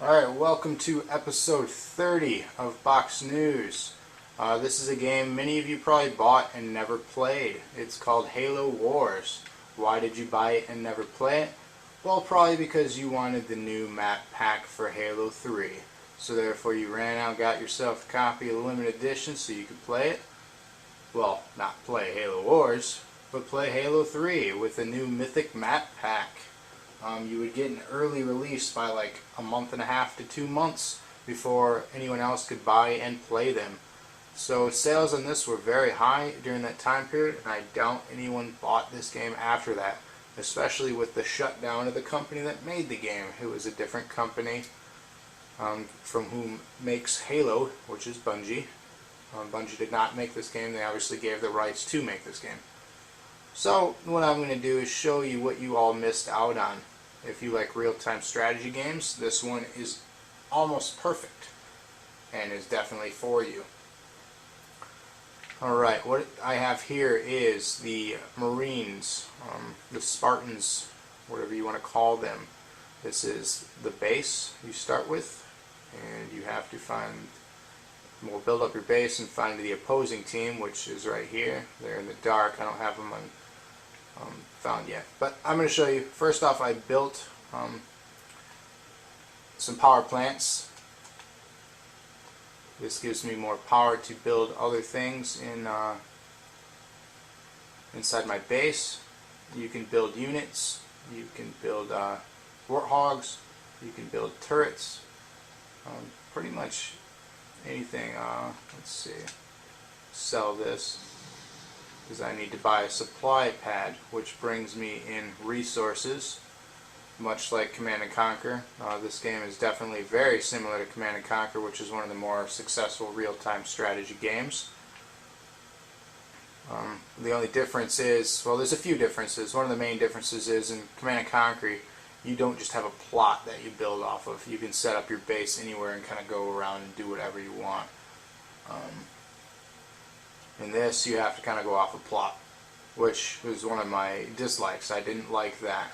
Alright, welcome to episode 30 of Box News. This is a game many of you probably bought and never played. It's called Halo Wars. Why did you buy it and never play it? Well, probably because you wanted the new map pack for Halo 3. So therefore you ran out and got yourself a copy of the limited edition so you could play it. Well, not play Halo Wars, but play Halo 3 with the new Mythic map pack. You would get an early release by like a month and a half to 2 months before anyone else could buy and play them. So sales on this were very high during that time period, and I doubt anyone bought this game after that, especially with the shutdown of the company that made the game. It was a different company from whom makes Halo, which is Bungie. Bungie did not make this game. They obviously gave the rights to make this game. So what I'm going to do is show you what you all missed out on. If you like real-time strategy games, this one is almost perfect and is definitely for you. Alright, what I have here is the Marines, the Spartans, whatever you want to call them. This is the base you start with, and you have to find, we'll build up your base and find the opposing team, which is right here. They're in the dark. I don't have them on found yet, but I'm going to show you. First off, I built some power plants. This gives me more power to build other things in inside my base. You can build units, you can build warthogs, you can build turrets, pretty much anything. Let's see, sell this because I need to buy a supply pad, which brings me in resources, much like Command & Conquer. This game is definitely very similar to Command & Conquer, which is one of the more successful real-time strategy games. The only difference is, well, there's a few differences. One of the main differences is in Command & Conquer, you don't just have a plot that you build off of. You can set up your base anywhere and kind of go around and do whatever you want. In this, you have to kind of go off a plot, which was one of my dislikes. I didn't like that.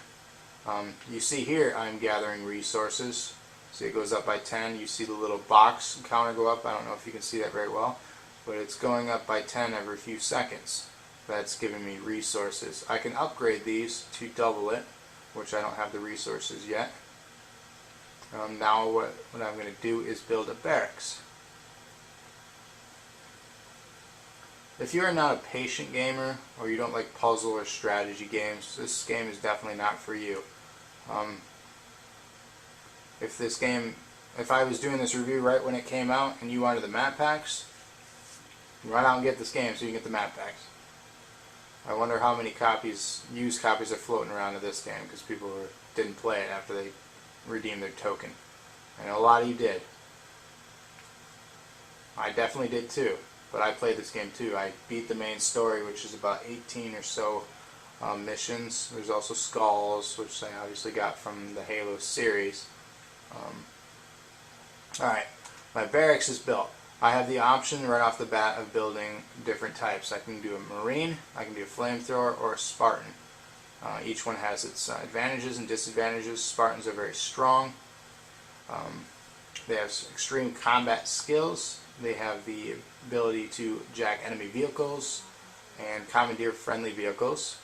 You see here, I'm gathering resources. See, it goes up by 10. You see the little box counter go up. I don't know if you can see that very well, but it's going up by 10 every few seconds. That's giving me resources. I can upgrade these to double it, which I don't have the resources yet. Now what I'm going to do is build a barracks. If you are not a patient gamer, or you don't like puzzle or strategy games, this game is definitely not for you. If I was doing this review right when it came out and you wanted the map packs, run out and get this game so you can get the map packs. I wonder how many used copies are floating around of this game, because people didn't play it after they redeemed their token. I know a lot of you did. I definitely did too. But I played this game too. I beat the main story, which is about 18 or so missions. There's also skulls, which I obviously got from the Halo series. Alright, my barracks is built. I have the option right off the bat of building different types. I can do a Marine, I can do a Flamethrower, or a Spartan. Each one has its advantages and disadvantages. Spartans are very strong. They have extreme combat skills. They have the ability to jack enemy vehicles and commandeer friendly vehicles.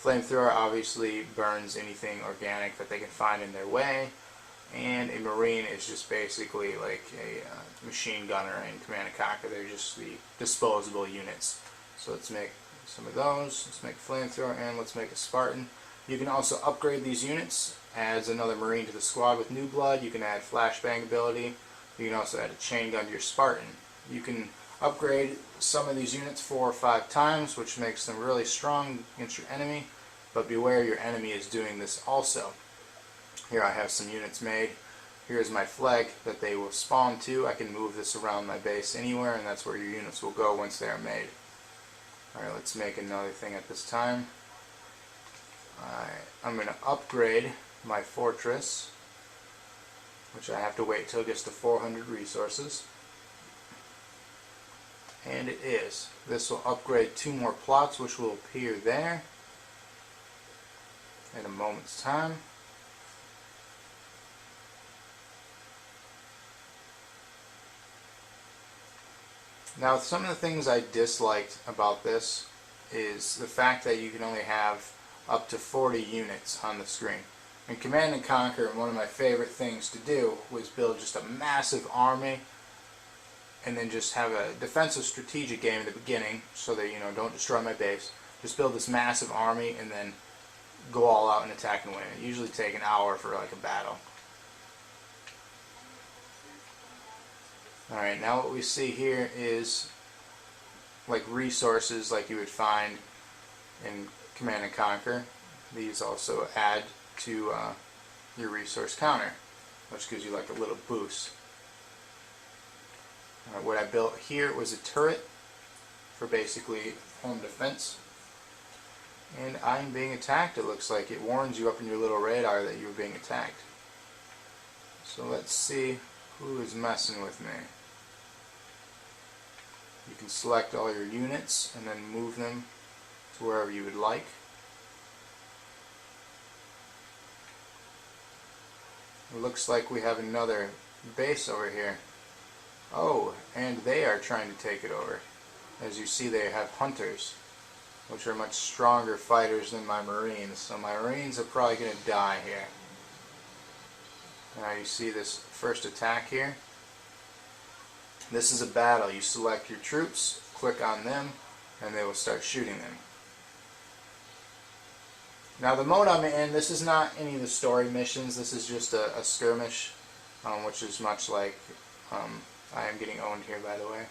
Flamethrower obviously burns anything organic that they can find in their way, and a Marine is just basically like a machine gunner in Command & Conquer. They're just the disposable units. So let's make some of those. Let's make a Flamethrower, and let's make a Spartan. You can also upgrade these units. Adds another Marine to the squad with new blood. You can add flashbang ability. You can also add a chain gun to your Spartan. You can upgrade some of these units 4 or 5 times, which makes them really strong against your enemy, but beware, your enemy is doing this also. Here I have some units made. Here's my flag that they will spawn to. I can move this around my base anywhere, and that's where your units will go once they are made. Alright, let's make another thing at this time. I'm going to upgrade my fortress, which I have to wait till it gets to 400 resources. And it is. This will upgrade 2 more plots, which will appear there in a moment's time. Now, some of the things I disliked about this is the fact that you can only have up to 40 units on the screen. In Command & Conquer, one of my favorite things to do was build just a massive army and then just have a defensive strategic game at the beginning so that, you know, don't destroy my base. Just build this massive army and then go all out and attack and win. It usually take an hour for like a battle. Alright, now what we see here is like resources like you would find in Command & Conquer. These also add to your resource counter, which gives you like a little boost. What I built here was a turret for basically home defense. And I'm being attacked, it looks like. It warns you up in your little radar that you're being attacked. So let's see who is messing with me. You can select all your units and then move them to wherever you would like. It looks like we have another base over here. Oh, and they are trying to take it over. As you see, they have hunters, which are much stronger fighters than my Marines. So my Marines are probably going to die here. Now you see this first attack here. This is a battle. You select your troops, click on them, and they will start shooting them. Now the mode I'm in, this is not any of the story missions. This is just a skirmish, which is much like, I am getting owned here, by the way.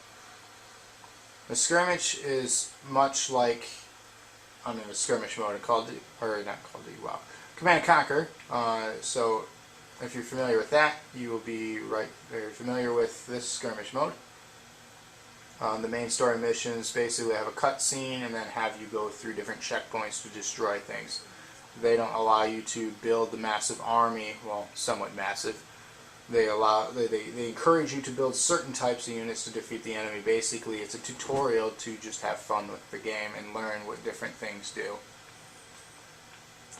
The skirmish is much like, I'm in a skirmish mode in Command & Conquer. So if you're familiar with that, you will be very familiar with this skirmish mode. The main story missions basically have a cutscene and then have you go through different checkpoints to destroy things. They don't allow you to build the massive army, well, somewhat massive. They encourage you to build certain types of units to defeat the enemy. Basically, it's a tutorial to just have fun with the game and learn what different things do.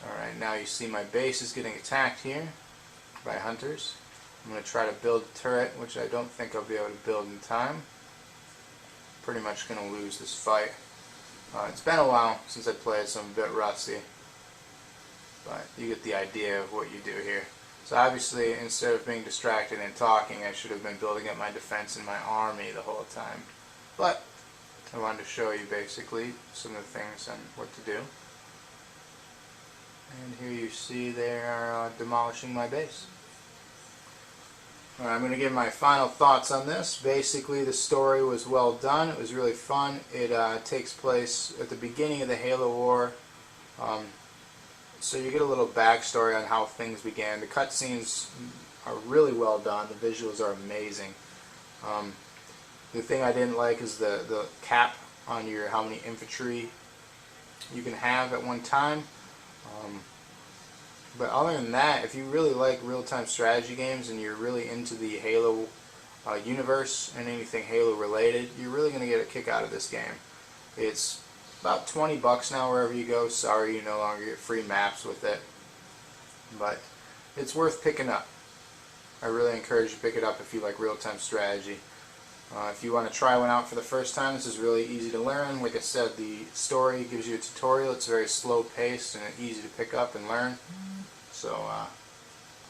Alright, now you see my base is getting attacked here by hunters. I'm going to try to build a turret, which I don't think I'll be able to build in time. Pretty much going to lose this fight. It's been a while since I played, so I'm a bit rusty. But you get the idea of what you do here. So obviously, instead of being distracted and talking, I should have been building up my defense and my army the whole time. But I wanted to show you basically some of the things on what to do. And here you see they are demolishing my base. Alright, I'm going to give my final thoughts on this. Basically, the story was well done. It was really fun. It takes place at the beginning of the Halo War. So you get a little backstory on how things began. The cutscenes are really well done. The visuals are amazing. The thing I didn't like is the cap on your how many infantry you can have at one time. But other than that, if you really like real-time strategy games and you're really into the Halo universe and anything Halo related, you're really going to get a kick out of this game. It's about $20 now wherever you go. Sorry, you no longer get free maps with it, but it's worth picking up. I really encourage you to pick it up if you like real-time strategy. If you want to try one out for the first time, this is really easy to learn. Like I said, the story gives you a tutorial. It's very slow-paced and easy to pick up and learn. So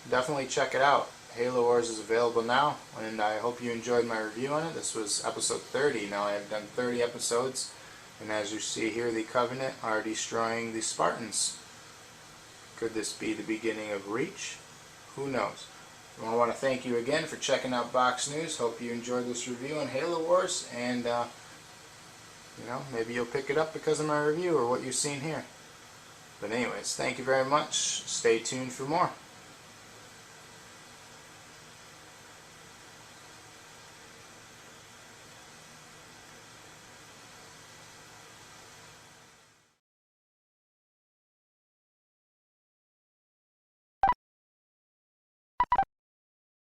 definitely check it out. Halo Wars is available now, and I hope you enjoyed my review on it. This was episode 30. Now I have done 30 episodes. And as you see here, the Covenant are destroying the Spartans. Could this be the beginning of Reach? Who knows? I want to thank you again for checking out Box News. Hope you enjoyed this review on Halo Wars, and maybe you'll pick it up because of my review or what you've seen here. But anyways, thank you very much. Stay tuned for more.